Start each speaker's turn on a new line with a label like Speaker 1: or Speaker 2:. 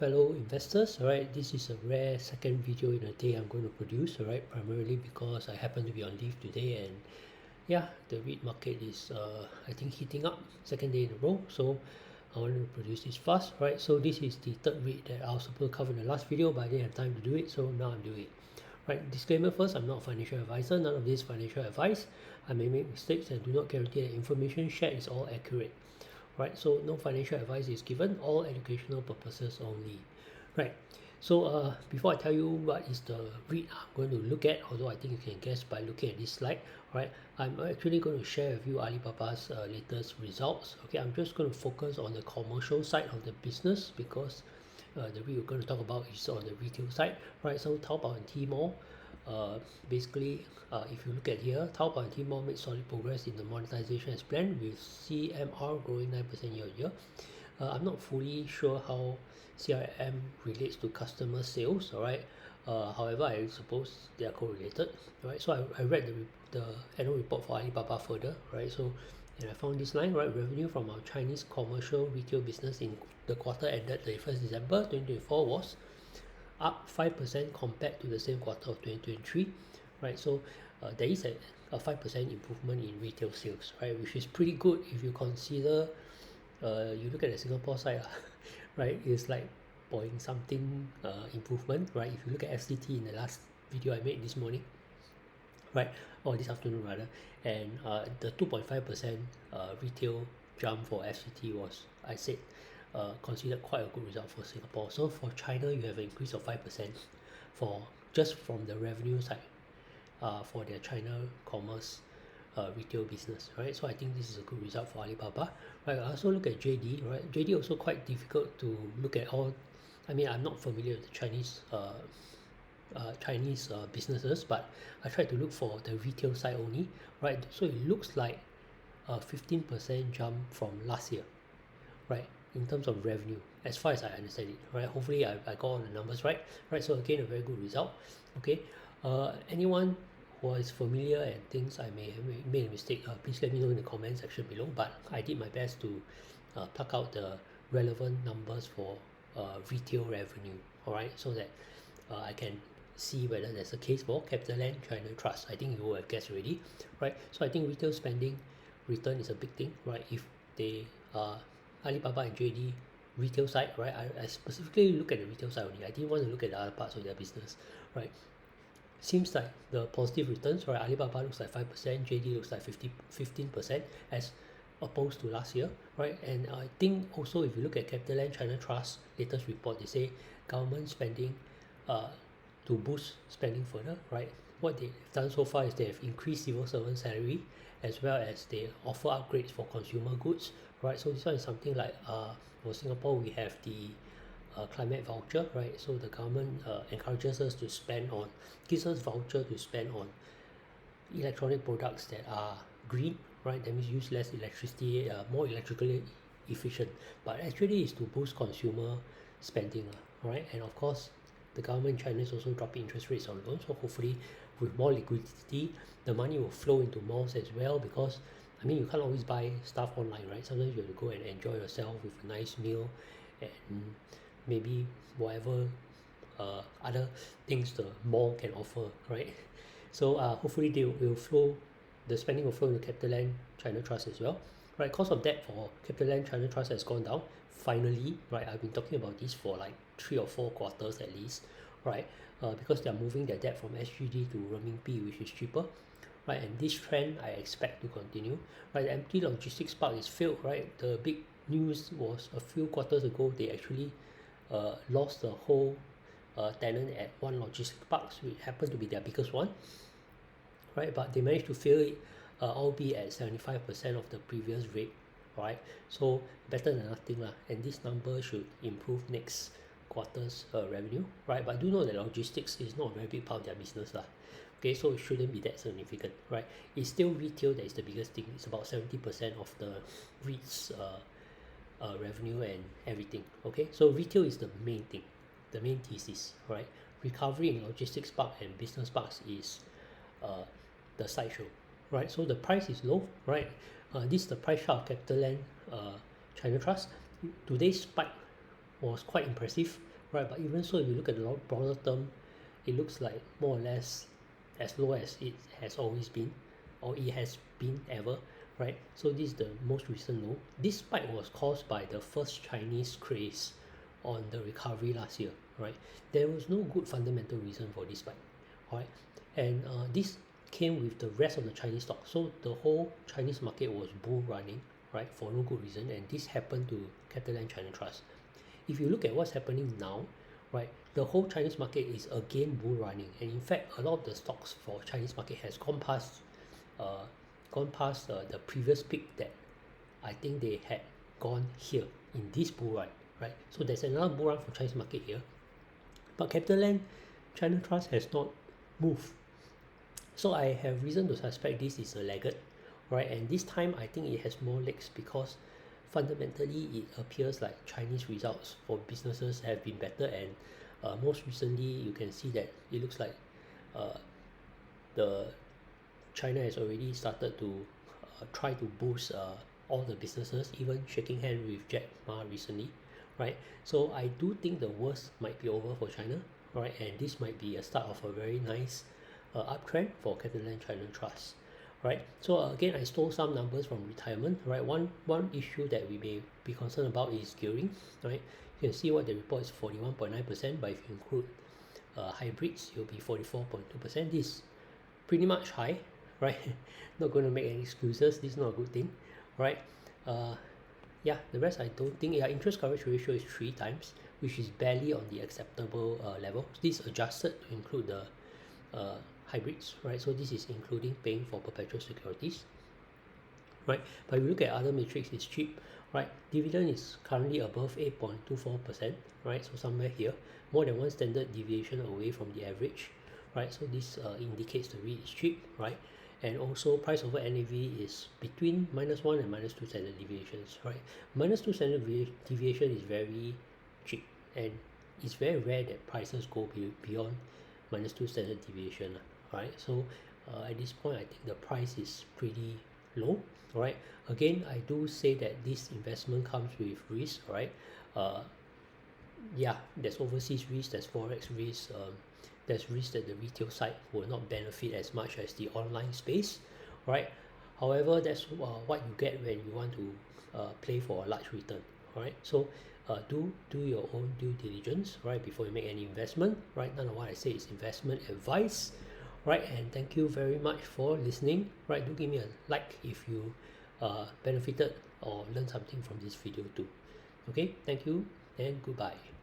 Speaker 1: Fellow investors, alright, this is a rare second video in a day I'm going to produce, alright, primarily because I happen to be on leave today, and yeah, the REIT market is I think heating up second day in a row, so I wanted to produce this fast, right? So this is the third REIT that I was supposed to cover in the last video, but I didn't have time to do it, so now I'm doing it. Right, disclaimer first, I'm not a financial advisor, none of this financial advice. I may make mistakes and do not guarantee that information shared is all accurate. Right, so no financial advice is given, all educational purposes only. Right, so before I tell you what is the REIT I'm going to look at, although I think you can guess by looking at this slide, right, I'm actually going to share with you Alibaba's latest results. Okay, I'm just going to focus on the commercial side of the business because the REIT we're going to talk about is on the retail side, right? So Taobao and Tmall, basically, if you look at here, Taobao and Tmall made solid progress in the monetization as planned, with CMR growing 9% year on year. I'm not fully sure how CRM relates to customer sales, all right? However, I suppose they are correlated, right? So I read the annual report for Alibaba further, right? So, and I found this line, right? Revenue from our Chinese commercial retail business in the quarter ended 31st December 2024 was up 5% compared to the same quarter of 2023, right? So there is a 5% improvement in retail sales, right? Which is pretty good if you consider, you look at the Singapore side, right? It's like point something improvement, right? If you look at FCT in the last video I made this morning, right, or this afternoon rather, and the 2.5% retail jump for FCT was, I said, considered quite a good result for Singapore. So for China, you have an increase of 5% for just from the revenue side for their China commerce retail business, right? So I think this is a good result for Alibaba, right? I also look at JD, right? JD also quite difficult to look at all. I mean, I'm not familiar with the Chinese businesses, but I tried to look for the retail side only, right? So it looks like a 15% jump from last year, right? In terms of revenue, as far as I understand it, right? Hopefully I got all the numbers right, right? So again, a very good result. Okay, anyone who is familiar and thinks I may have made a mistake, please let me know in the comment section below, but I did my best to pluck out the relevant numbers for retail revenue, all right, so that I can see whether there's a case for Capitaland China Trust. I think you will have guessed already, right? So I think retail spending return is a big thing, right? If they Alibaba and JD retail side, right? I specifically look at the retail side only. I didn't want to look at the other parts of their business, right? Seems like the positive returns, right? Alibaba looks like 5%, JD looks like 15% as opposed to last year, right? And I think also if you look at Capitaland China Trust latest report, they say government spending to boost spending further, right? What they've done so far is they have increased civil servant salary as well as they offer upgrades for consumer goods, right? So this one is something like for Singapore we have the climate voucher, right? So the government encourages us to spend on, gives us voucher to spend on electronic products that are green, right? That means use less electricity, more electrically efficient, but actually is to boost consumer spending, right? And of course, the government in China is also dropping interest rates on loans, so hopefully with more liquidity, the money will flow into malls as well, because I mean, you can't always buy stuff online, right? Sometimes you have to go and enjoy yourself with a nice meal and maybe whatever other things the mall can offer, right? So hopefully they will flow, the spending will flow into Capitaland China Trust as well, right? Cost of debt for Capitaland China Trust has gone down finally, right? I've been talking about this for like 3 or 4 quarters at least, right? Because they're moving their debt from SGD to renminbi, which is cheaper, right? And this trend I expect to continue, right? The empty logistics park is filled, right? The big news was a few quarters ago they actually lost the whole tenant at one logistics park, which happened to be their biggest one, right? But they managed to fill it, albeit at 75% of the previous rate, right? So better than nothing lah. And this number should improve next quarter's revenue, right? But do know that logistics is not a very big part of their business lah. Okay, so it shouldn't be that significant, right? It's still retail that is the biggest thing. It's about 70% of the REIT's revenue and everything. Okay, so retail is the main thing, the main thesis, right? Recovery in logistics park and business parks is the sideshow, right? So the price is low, right? This is the price chart of Capitaland China Trust. Today's spike was quite impressive, right? But even so, if you look at the broader term, it looks like more or less as low as it has always been, or it has been ever, right? So this is the most recent low. This spike was caused by the first Chinese craze on the recovery last year, right? There was no good fundamental reason for this spike, right? And this came with the rest of the Chinese stock. So the whole Chinese market was bull running, right, for no good reason. And this happened to Capitaland China Trust. If you look at what's happening now, right, the whole Chinese market is again bull running, and in fact, a lot of the stocks for Chinese market has uh, gone past the previous peak that I think they had gone here in this bull run, right? So there's another bull run for Chinese market here, but Capitaland China Trust has not moved. So I have reason to suspect this is a laggard, right? And this time I think it has more legs because fundamentally it appears like Chinese results for businesses have been better, and most recently you can see that it looks like uh, the China has already started to try to boost all the businesses, even shaking hands with Jack Ma recently, right? So I do think the worst might be over for China, right? And this might be a start of a very nice uptrend for Capitaland China Trust, right? So again, I stole some numbers from retirement, right? One issue that we may be concerned about is gearing, right? You can see what the report is 41.9%, but if you include hybrids, it'll be 44.2%. This is pretty much high, right? Not going to make any excuses. This is not a good thing, right? Uh, yeah, the rest I don't think. Yeah, interest coverage ratio is 3 times, which is barely on the acceptable level. This is adjusted to include the hybrids, right? So this is including paying for perpetual securities, right? But if you look at other metrics, it's cheap, right? Dividend is currently above 8.24%, right? So somewhere here, more than one standard deviation away from the average, right? So this indicates the REIT is cheap, right? And also price over NAV is between -1 and -2 standard deviations, right? -2 standard deviation is very cheap, and it's very rare that prices go beyond -2 standard deviation, right? So at this point, I think the price is pretty low, right? Again, I do say that this investment comes with risk, right? Yeah, there's overseas risk, there's forex risk, there's risk that the retail side will not benefit as much as the online space, right? However, that's what you get when you want to play for a large return, right? So do your own due diligence, right, before you make any investment, right? None of what I say is investment advice, right? And thank you very much for listening, right? Do give me a like if you benefited or learned something from this video too. Okay, thank you and goodbye.